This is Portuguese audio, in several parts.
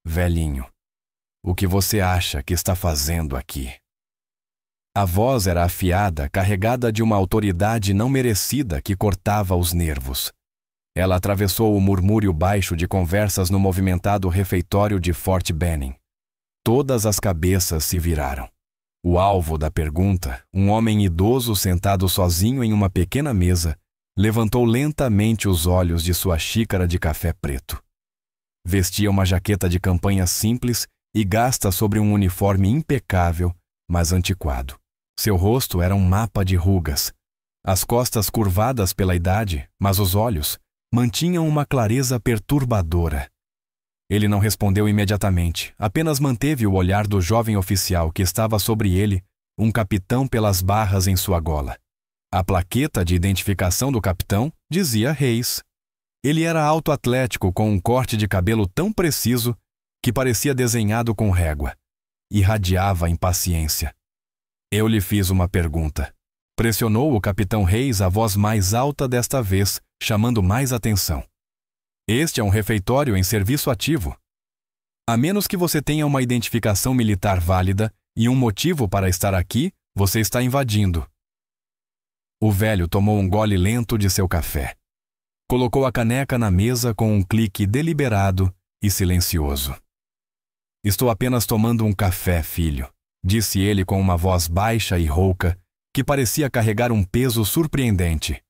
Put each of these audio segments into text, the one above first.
velhinho. O que você acha que está fazendo aqui? A voz era afiada, carregada de uma autoridade não merecida que cortava os nervos. Ela atravessou o murmúrio baixo de conversas no movimentado refeitório de Fort Benning. Todas as cabeças se viraram. O alvo da pergunta, um homem idoso sentado sozinho em uma pequena mesa, levantou lentamente os olhos de sua xícara de café preto. Vestia uma jaqueta de campanha simples e gasta sobre um uniforme impecável, mas antiquado. Seu rosto era um mapa de rugas. As costas curvadas pela idade, mas os olhos mantinham uma clareza perturbadora. Ele não respondeu imediatamente, apenas manteve o olhar do jovem oficial que estava sobre ele, um capitão pelas barras em sua gola. A plaqueta de identificação do capitão dizia Reis. Ele era alto atlético com um corte de cabelo tão preciso que parecia desenhado com régua. Irradiava impaciência. Eu lhe fiz uma pergunta. Pressionou o capitão Reis a voz mais alta desta vez, chamando mais atenção. Este é um refeitório em serviço ativo. A menos que você tenha uma identificação militar válida e um motivo para estar aqui, você está invadindo. O velho tomou um gole lento de seu café. Colocou a caneca na mesa com um clique deliberado e silencioso. Estou apenas tomando um café, filho, disse ele com uma voz baixa e rouca, que parecia carregar um peso surpreendente.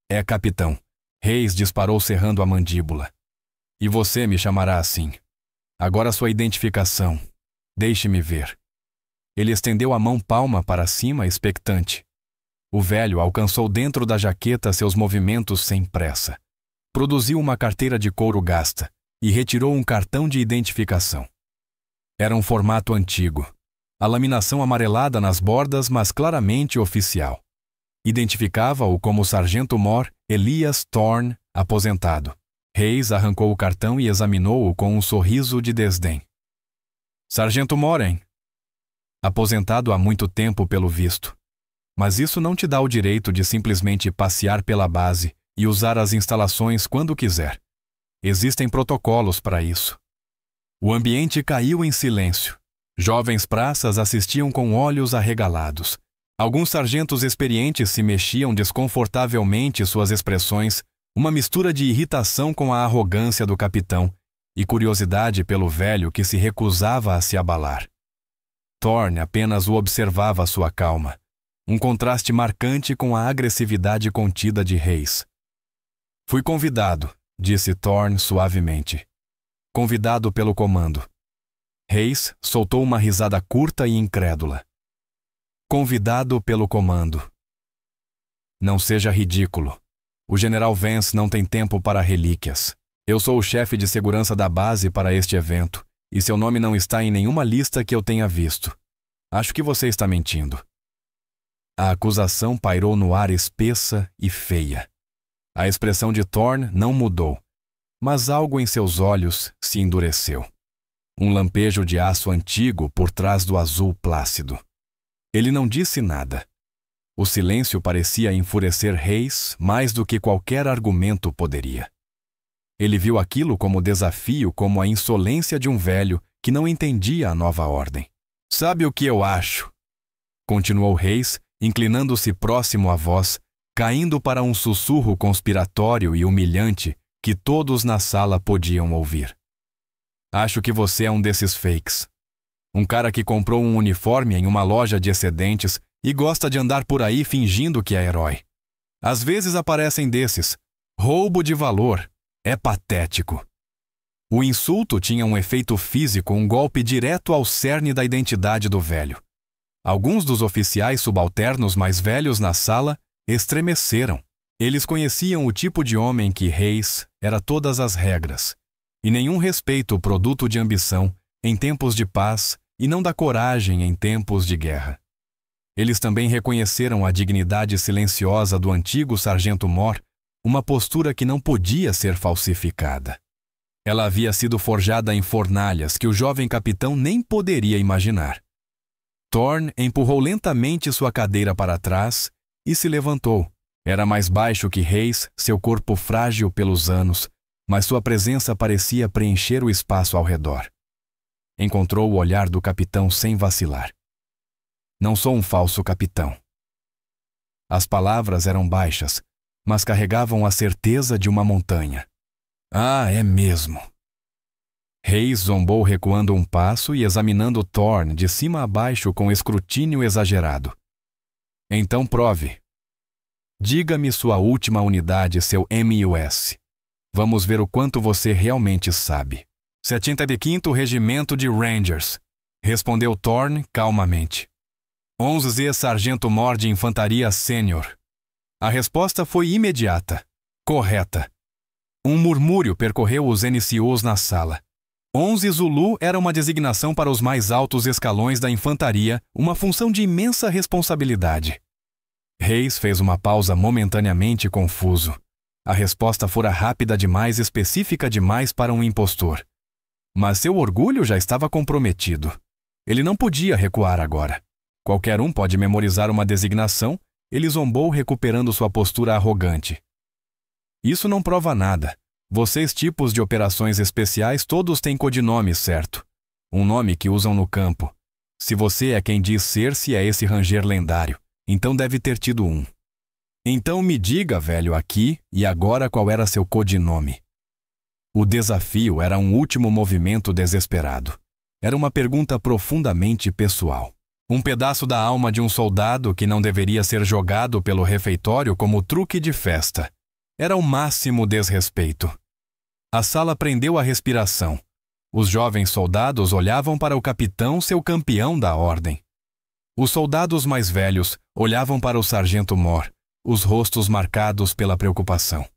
É, capitão. Reis disparou cerrando a mandíbula. E você me chamará assim. Agora sua identificação. Deixe-me ver. Ele estendeu a mão palma para cima, expectante. O velho alcançou dentro da jaqueta seus movimentos sem pressa. Produziu uma carteira de couro gasta e retirou um cartão de identificação. Era um formato antigo. A laminação amarelada nas bordas, mas claramente oficial. Identificava-o como Sargento Mor Elias Thorne, aposentado. Reis arrancou o cartão e examinou-o com um sorriso de desdém. Sargento Moren. Aposentado há muito tempo pelo visto. Mas isso não te dá o direito de simplesmente passear pela base e usar as instalações quando quiser. Existem protocolos para isso. O ambiente caiu em silêncio. Jovens praças assistiam com olhos arregalados. Alguns sargentos experientes se mexiam desconfortavelmente suas expressões, uma mistura de irritação com a arrogância do capitão e curiosidade pelo velho que se recusava a se abalar. Thorne apenas o observava à sua calma, um contraste marcante com a agressividade contida de Reis. Fui convidado, disse Thorne suavemente. Convidado pelo comando. Reis soltou uma risada curta e incrédula. Convidado pelo comando. Não seja ridículo. O general Vance não tem tempo para relíquias. Eu sou o chefe de segurança da base para este evento, e seu nome não está em nenhuma lista que eu tenha visto. Acho que você está mentindo. A acusação pairou no ar espessa e feia. A expressão de Thorne não mudou, mas algo em seus olhos se endureceu. Um lampejo de aço antigo por trás do azul plácido. Ele não disse nada. O silêncio parecia enfurecer Reis mais do que qualquer argumento poderia. Ele viu aquilo como desafio, como a insolência de um velho que não entendia a nova ordem. Sabe o que eu acho? Continuou Reis, inclinando-se próximo à voz, caindo para um sussurro conspiratório e humilhante que todos na sala podiam ouvir. Acho que você é um desses fakes. Um cara que comprou um uniforme em uma loja de excedentes e gosta de andar por aí fingindo que é herói. Às vezes aparecem desses. Roubo de valor. É patético. O insulto tinha um efeito físico, um golpe direto ao cerne da identidade do velho. Alguns dos oficiais subalternos mais velhos na sala estremeceram. Eles conheciam o tipo de homem que Reis era todas as regras, e nenhum respeito produto de ambição em tempos de paz e não da coragem em tempos de guerra. Eles também reconheceram a dignidade silenciosa do antigo sargento Mor, uma postura que não podia ser falsificada. Ela havia sido forjada em fornalhas que o jovem capitão nem poderia imaginar. Thorne empurrou lentamente sua cadeira para trás e se levantou. Era mais baixo que Reis, seu corpo frágil pelos anos, mas sua presença parecia preencher o espaço ao redor. encontrou o olhar do capitão sem vacilar. Não sou um falso capitão. As palavras eram baixas, mas carregavam a certeza de uma montanha. Ah, é mesmo. Hayes zombou recuando um passo e examinando Thorne de cima a baixo com escrutínio exagerado. Então prove. Diga-me sua última unidade, seu MUS. Vamos ver o quanto você realmente sabe. 75º Regimento de Rangers, respondeu Thorne calmamente. 11º Sargento Mor de Infantaria Sênior. A resposta foi imediata. Correta. Um murmúrio percorreu os NCOs na sala. 11 Zulu era uma designação para os mais altos escalões da infantaria, uma função de imensa responsabilidade. Hayes fez uma pausa momentaneamente confuso. A resposta fora rápida demais, específica demais para um impostor. Mas seu orgulho já estava comprometido. Ele não podia recuar agora. Qualquer um pode memorizar uma designação, ele zombou recuperando sua postura arrogante. Isso não prova nada. Vocês tipos de operações especiais todos têm codinome, certo? Um nome que usam no campo. Se você é quem diz ser, se é esse ranger lendário, então deve ter tido um. Então me diga, velho, aqui e agora qual era seu codinome. O desafio era um último movimento desesperado. Era uma pergunta profundamente pessoal. Um pedaço da alma de um soldado que não deveria ser jogado pelo refeitório como truque de festa. Era o máximo desrespeito. A sala prendeu a respiração. Os jovens soldados olhavam para o capitão, seu campeão da ordem. Os soldados mais velhos olhavam para o sargento Mor, os rostos marcados pela preocupação.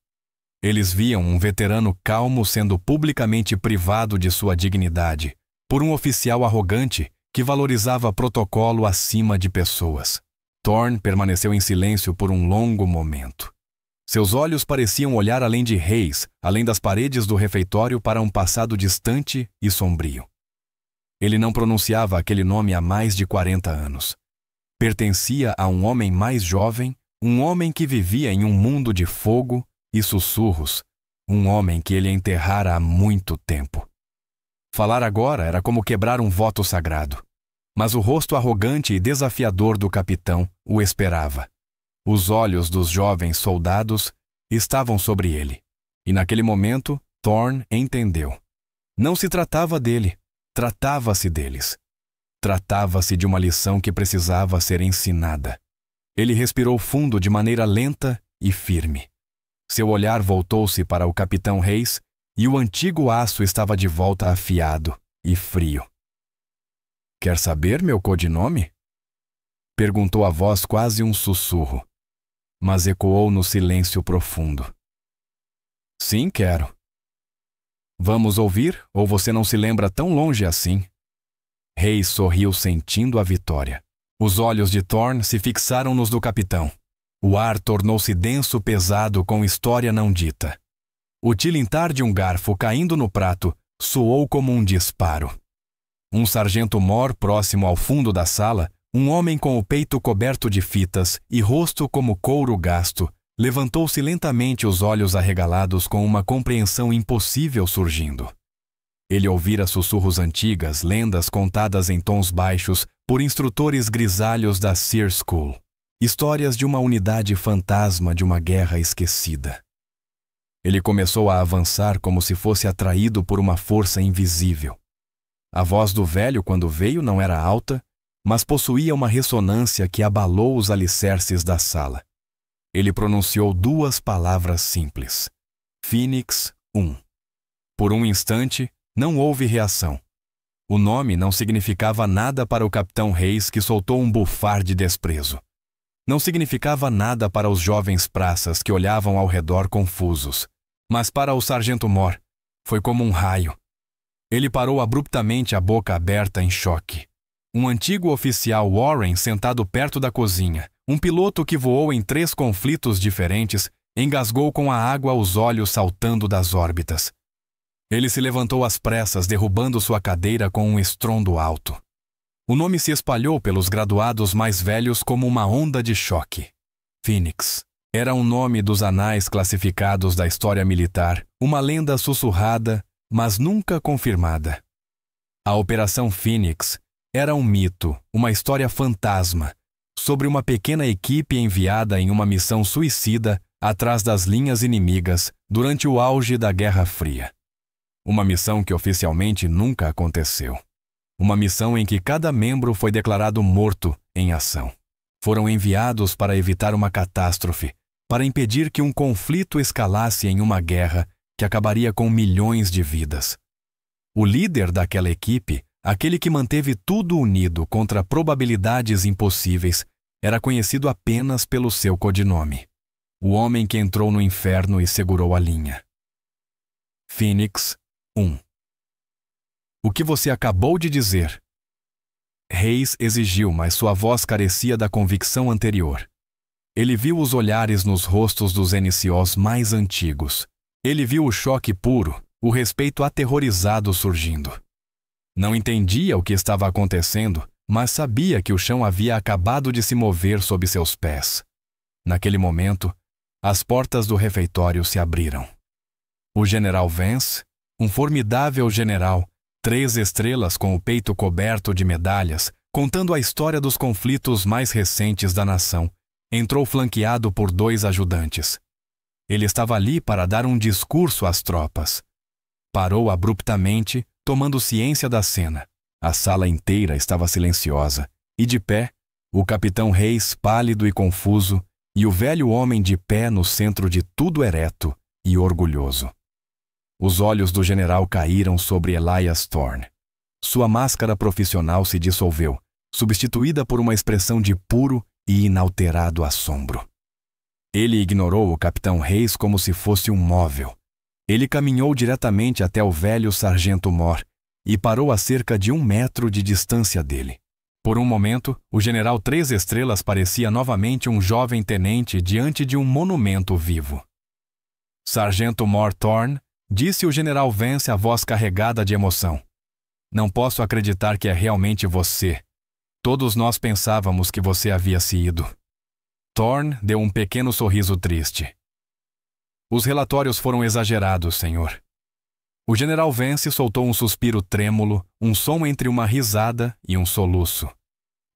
Eles viam um veterano calmo sendo publicamente privado de sua dignidade por um oficial arrogante que valorizava protocolo acima de pessoas. Thorne permaneceu em silêncio por um longo momento. Seus olhos pareciam olhar além de Hayes, além das paredes do refeitório para um passado distante e sombrio. Ele não pronunciava aquele nome há mais de 40 anos. Pertencia a um homem mais jovem, um homem que vivia em um mundo de fogo e sussurros, um homem que ele enterrara há muito tempo. Falar agora era como quebrar um voto sagrado. Mas o rosto arrogante e desafiador do capitão o esperava. Os olhos dos jovens soldados estavam sobre ele. E naquele momento, Thorne entendeu. Não se tratava dele, tratava-se deles. Tratava-se de uma lição que precisava ser ensinada. Ele respirou fundo de maneira lenta e firme. Seu olhar voltou-se para o capitão Hayes e o antigo aço estava de volta afiado e frio. Quer saber meu codinome? Perguntou a voz quase um sussurro, mas ecoou no silêncio profundo. Sim, quero. Vamos ouvir, ou você não se lembra tão longe assim? Hayes sorriu sentindo a vitória. Os olhos de Thorne se fixaram nos do capitão. O ar tornou-se denso, pesado, com história não dita. O tilintar de um garfo caindo no prato soou como um disparo. Um sargento Mor próximo ao fundo da sala, um homem com o peito coberto de fitas e rosto como couro gasto, levantou-se lentamente, os olhos arregalados com uma compreensão impossível surgindo. Ele ouvira sussurros antigas, lendas contadas em tons baixos por instrutores grisalhos da Sear School. Histórias de uma unidade fantasma de uma guerra esquecida. Ele começou a avançar como se fosse atraído por uma força invisível. A voz do velho, quando veio, não era alta, mas possuía uma ressonância que abalou os alicerces da sala. Ele pronunciou duas palavras simples. Phoenix 1. Por um instante, não houve reação. O nome não significava nada para o capitão Hayes, que soltou um bufar de desprezo. Não significava nada para os jovens praças que olhavam ao redor confusos. Mas para o sargento Mor, foi como um raio. Ele parou abruptamente, a boca aberta em choque. Um antigo oficial Warren sentado perto da cozinha, um piloto que voou em 3 conflitos diferentes, engasgou com a água, os olhos saltando das órbitas. Ele se levantou às pressas, derrubando sua cadeira com um estrondo alto. O nome se espalhou pelos graduados mais velhos como uma onda de choque. Phoenix. Era um nome dos anais classificados da história militar, uma lenda sussurrada, mas nunca confirmada. A Operação Fênix era um mito, uma história fantasma, sobre uma pequena equipe enviada em uma missão suicida atrás das linhas inimigas durante o auge da Guerra Fria. Uma missão que oficialmente nunca aconteceu. Uma missão em que cada membro foi declarado morto em ação. Foram enviados para evitar uma catástrofe, para impedir que um conflito escalasse em uma guerra que acabaria com milhões de vidas. O líder daquela equipe, aquele que manteve tudo unido contra probabilidades impossíveis, era conhecido apenas pelo seu codinome. O homem que entrou no inferno e segurou a linha. Fênix 1. O que você acabou de dizer? Hayes exigiu, mas sua voz carecia da convicção anterior. Ele viu os olhares nos rostos dos NCOs mais antigos. Ele viu o choque puro, o respeito aterrorizado surgindo. Não entendia o que estava acontecendo, mas sabia que o chão havia acabado de se mover sob seus pés. Naquele momento, as portas do refeitório se abriram. O general Vance, um formidável general, 3 estrelas com o peito coberto de medalhas, contando a história dos conflitos mais recentes da nação, entrou flanqueado por 2 ajudantes. Ele estava ali para dar um discurso às tropas. Parou abruptamente, tomando ciência da cena. A sala inteira estava silenciosa, e de pé, o capitão Hayes pálido e confuso, e o velho homem de pé no centro de tudo ereto e orgulhoso. Os olhos do general caíram sobre Elias Thorne. Sua máscara profissional se dissolveu, substituída por uma expressão de puro e inalterado assombro. Ele ignorou o capitão Hayes como se fosse um móvel. Ele caminhou diretamente até o velho sargento Moore e parou a cerca de 1 metro de distância dele. Por um momento, o general 3 estrelas parecia novamente um jovem tenente diante de um monumento vivo. Sargento Moore Thorne, disse o general Vance a voz carregada de emoção. Não posso acreditar que é realmente você. Todos nós pensávamos que você havia se ido. Thorne deu um pequeno sorriso triste. Os relatórios foram exagerados, senhor. O general Vance soltou um suspiro trêmulo, um som entre uma risada e um soluço.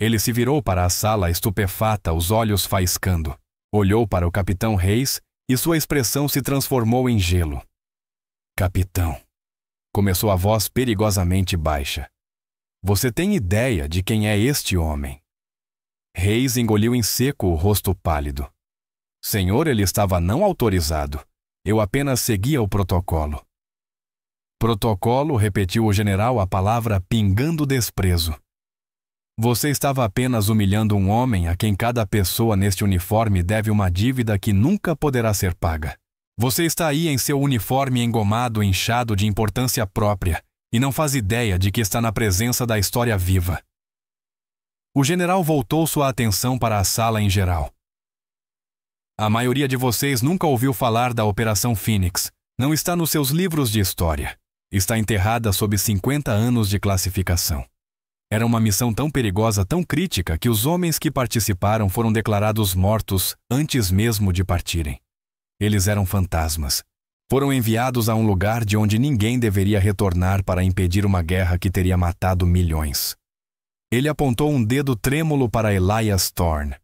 Ele se virou para a sala estupefata, os olhos faiscando. Olhou para o capitão Hayes e sua expressão se transformou em gelo. Capitão, começou a voz perigosamente baixa. Você tem ideia de quem é este homem? Hayes engoliu em seco o rosto pálido. Senhor, ele estava não autorizado. Eu apenas seguia o protocolo. Protocolo, repetiu o general a palavra pingando desprezo. Você estava apenas humilhando um homem a quem cada pessoa neste uniforme deve uma dívida que nunca poderá ser paga. Você está aí em seu uniforme engomado, inchado de importância própria, e não faz ideia de que está na presença da história viva. O general voltou sua atenção para a sala em geral. A maioria de vocês nunca ouviu falar da Operação Fênix. Não está nos seus livros de história. Está enterrada sob 50 anos de classificação. Era uma missão tão perigosa, tão crítica, que os homens que participaram foram declarados mortos antes mesmo de partirem. Eles eram fantasmas. Foram enviados a um lugar de onde ninguém deveria retornar para impedir uma guerra que teria matado milhões. Ele apontou um dedo trêmulo para Elias Thorne.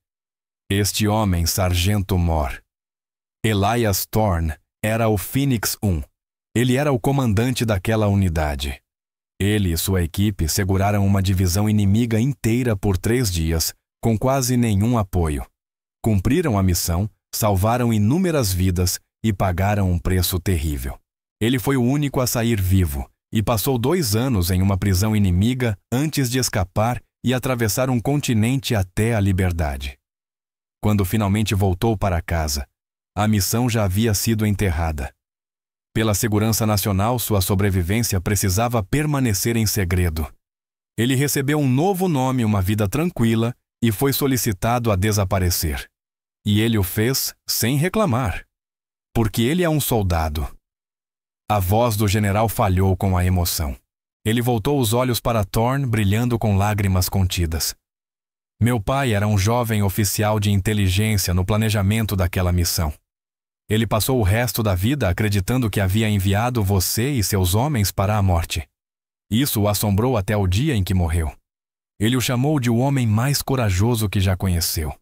Este homem, Sargento Moore. Elias Thorne era o Fênix 1. Ele era o comandante daquela unidade. Ele e sua equipe seguraram uma divisão inimiga inteira por 3 dias, com quase nenhum apoio. Cumpriram a missão, salvaram inúmeras vidas e pagaram um preço terrível. Ele foi o único a sair vivo e passou 2 anos em uma prisão inimiga antes de escapar e atravessar um continente até a liberdade. Quando finalmente voltou para casa, a missão já havia sido enterrada. Pela segurança nacional, sua sobrevivência precisava permanecer em segredo. Ele recebeu um novo nome, uma vida tranquila, e foi solicitado a desaparecer. E ele o fez sem reclamar, porque ele é um soldado. A voz do general falhou com a emoção. Ele voltou os olhos para Thorne, brilhando com lágrimas contidas. Meu pai era um jovem oficial de inteligência no planejamento daquela missão. Ele passou o resto da vida acreditando que havia enviado você e seus homens para a morte. Isso o assombrou até o dia em que morreu. Ele o chamou de o homem mais corajoso que já conheceu.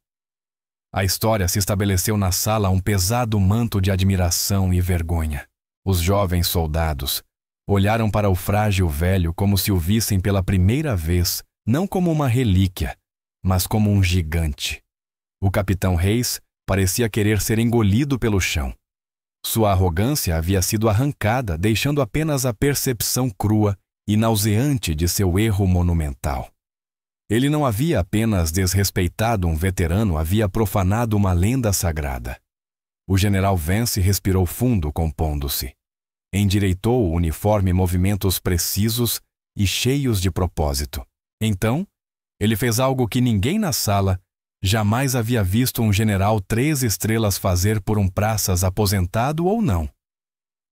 A história se estabeleceu na sala um pesado manto de admiração e vergonha. Os jovens soldados olharam para o frágil velho como se o vissem pela primeira vez, não como uma relíquia, mas como um gigante. O capitão Hayes parecia querer ser engolido pelo chão. Sua arrogância havia sido arrancada, deixando apenas a percepção crua e nauseante de seu erro monumental. Ele não havia apenas desrespeitado um veterano, havia profanado uma lenda sagrada. O general Vance respirou fundo, compondo-se. Endireitou o uniforme em movimentos precisos e cheios de propósito. Então, ele fez algo que ninguém na sala jamais havia visto um general 3 estrelas fazer por um praças aposentado ou não.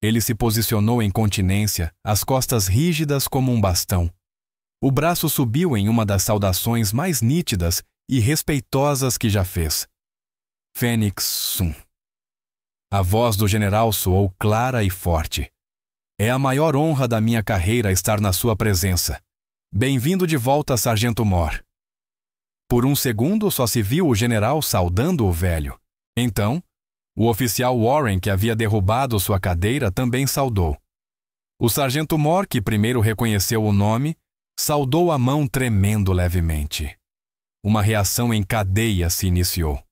Ele se posicionou em continência, as costas rígidas como um bastão. O braço subiu em uma das saudações mais nítidas e respeitosas que já fez. Fênix Sum. A voz do general soou clara e forte. É a maior honra da minha carreira estar na sua presença. Bem-vindo de volta, Sargento Moore. Por um segundo só se viu o general saudando o velho. Então, o oficial Warren, que havia derrubado sua cadeira, também saudou. O sargento Moore, que primeiro reconheceu o nome, saudou a mão tremendo levemente. Uma reação em cadeia se iniciou.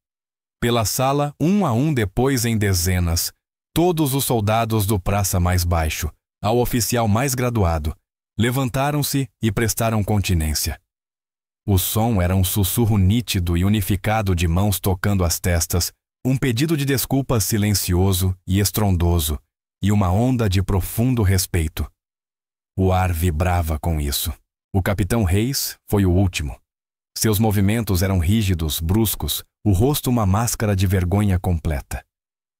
Pela sala, um a um, depois em dezenas, todos os soldados do praça mais baixo, ao oficial mais graduado, levantaram-se e prestaram continência. O som era um sussurro nítido e unificado de mãos tocando as testas, um pedido de desculpas silencioso e estrondoso, e uma onda de profundo respeito. O ar vibrava com isso. O capitão Hayes foi o último. Seus movimentos eram rígidos, bruscos, o rosto uma máscara de vergonha completa.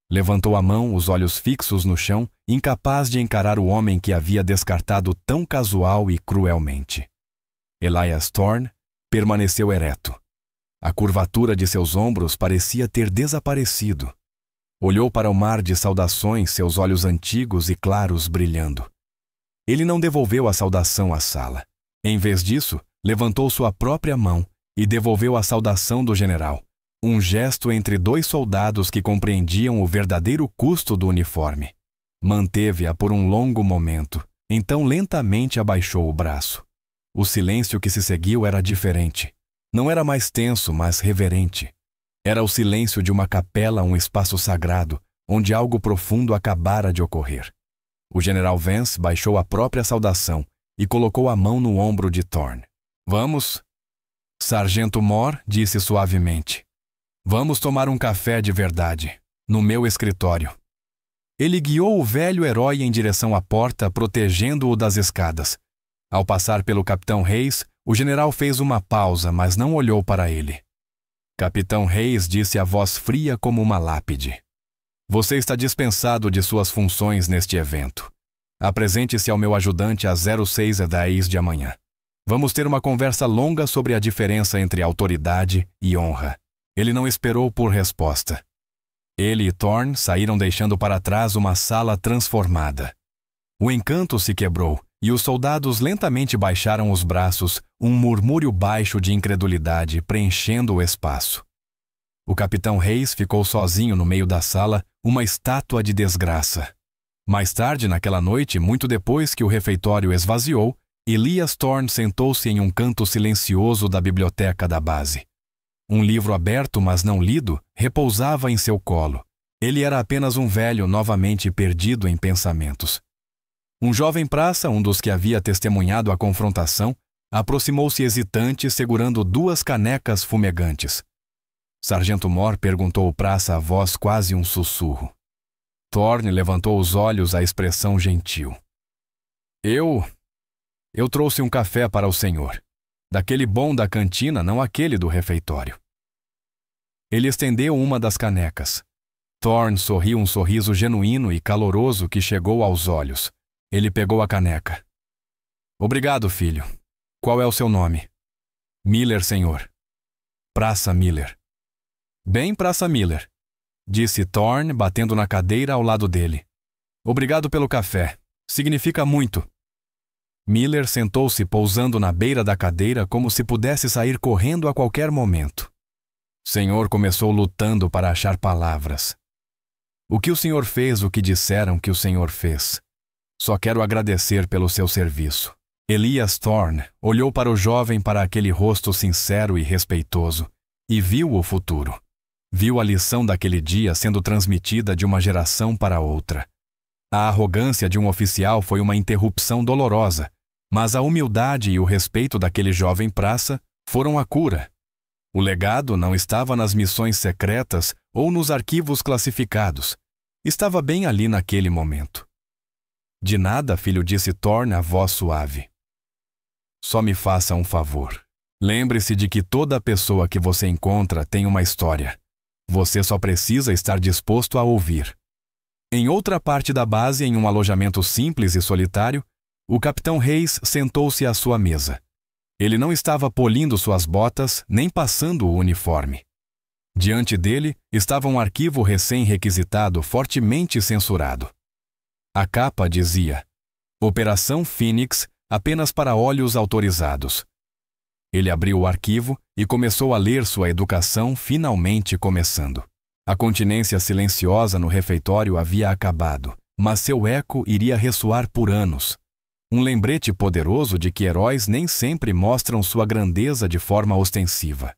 Levantou a mão, os olhos fixos no chão, incapaz de encarar o homem que havia descartado tão casual e cruelmente. Elias Thorne permaneceu ereto. A curvatura de seus ombros parecia ter desaparecido. Olhou para o mar de saudações, seus olhos antigos e claros brilhando. Ele não devolveu a saudação à sala. Em vez disso, levantou sua própria mão e devolveu a saudação do general, um gesto entre 2 soldados que compreendiam o verdadeiro custo do uniforme. Manteve-a por um longo momento, então lentamente abaixou o braço. O silêncio que se seguiu era diferente. Não era mais tenso, mas reverente. Era o silêncio de uma capela, um espaço sagrado, onde algo profundo acabara de ocorrer. O general Vance baixou a própria saudação e colocou a mão no ombro de Thorne. Vamos? Sargento Moore disse suavemente. Vamos tomar um café de verdade, no meu escritório. Ele guiou o velho herói em direção à porta, protegendo-o das escadas. Ao passar pelo capitão Hayes, o general fez uma pausa, mas não olhou para ele. Capitão Hayes disse a voz fria como uma lápide. Você está dispensado de suas funções neste evento. Apresente-se ao meu ajudante às 06h10 de amanhã. Vamos ter uma conversa longa sobre a diferença entre autoridade e honra. Ele não esperou por resposta. Ele e Thorne saíram deixando para trás uma sala transformada. O encanto se quebrou e os soldados lentamente baixaram os braços, um murmúrio baixo de incredulidade preenchendo o espaço. O capitão Hayes ficou sozinho no meio da sala, uma estátua de desgraça. Mais tarde, naquela noite, muito depois que o refeitório esvaziou, Elias Thorne sentou-se em um canto silencioso da biblioteca da base. Um livro aberto, mas não lido, repousava em seu colo. Ele era apenas um velho novamente perdido em pensamentos. Um jovem praça, um dos que havia testemunhado a confrontação, aproximou-se hesitante, segurando 2 canecas fumegantes. Sargento Moore perguntou ao praça a voz quase um sussurro. Thorne levantou os olhos à expressão gentil. Eu trouxe um café para o senhor. Daquele bom da cantina, não aquele do refeitório. Ele estendeu uma das canecas. Thorne sorriu um sorriso genuíno e caloroso que chegou aos olhos. Ele pegou a caneca. Obrigado, filho. Qual é o seu nome? Miller, senhor. Praça Miller. Bem, Praça Miller, disse Thorne, batendo na cadeira ao lado dele. Obrigado pelo café. Significa muito. Miller sentou-se pousando na beira da cadeira como se pudesse sair correndo a qualquer momento. O senhor começou lutando para achar palavras. O que o senhor fez, o que disseram que o senhor fez? Só quero agradecer pelo seu serviço. Elias Thorne olhou para o jovem, para aquele rosto sincero e respeitoso, e viu o futuro. Viu a lição daquele dia sendo transmitida de uma geração para outra. A arrogância de um oficial foi uma interrupção dolorosa, mas a humildade e o respeito daquele jovem praça foram a cura. O legado não estava nas missões secretas ou nos arquivos classificados. Estava bem ali naquele momento. De nada, filho, disse Thorne, a voz suave. Só me faça um favor. Lembre-se de que toda pessoa que você encontra tem uma história. Você só precisa estar disposto a ouvir. Em outra parte da base, em um alojamento simples e solitário, o capitão Hayes sentou-se à sua mesa. Ele não estava polindo suas botas, nem passando o uniforme. Diante dele estava um arquivo recém-requisitado, fortemente censurado. A capa dizia: Operação Phoenix, apenas para olhos autorizados. Ele abriu o arquivo e começou a ler, sua educação finalmente começando. A continência silenciosa no refeitório havia acabado, mas seu eco iria ressoar por anos. Um lembrete poderoso de que heróis nem sempre mostram sua grandeza de forma ostensiva.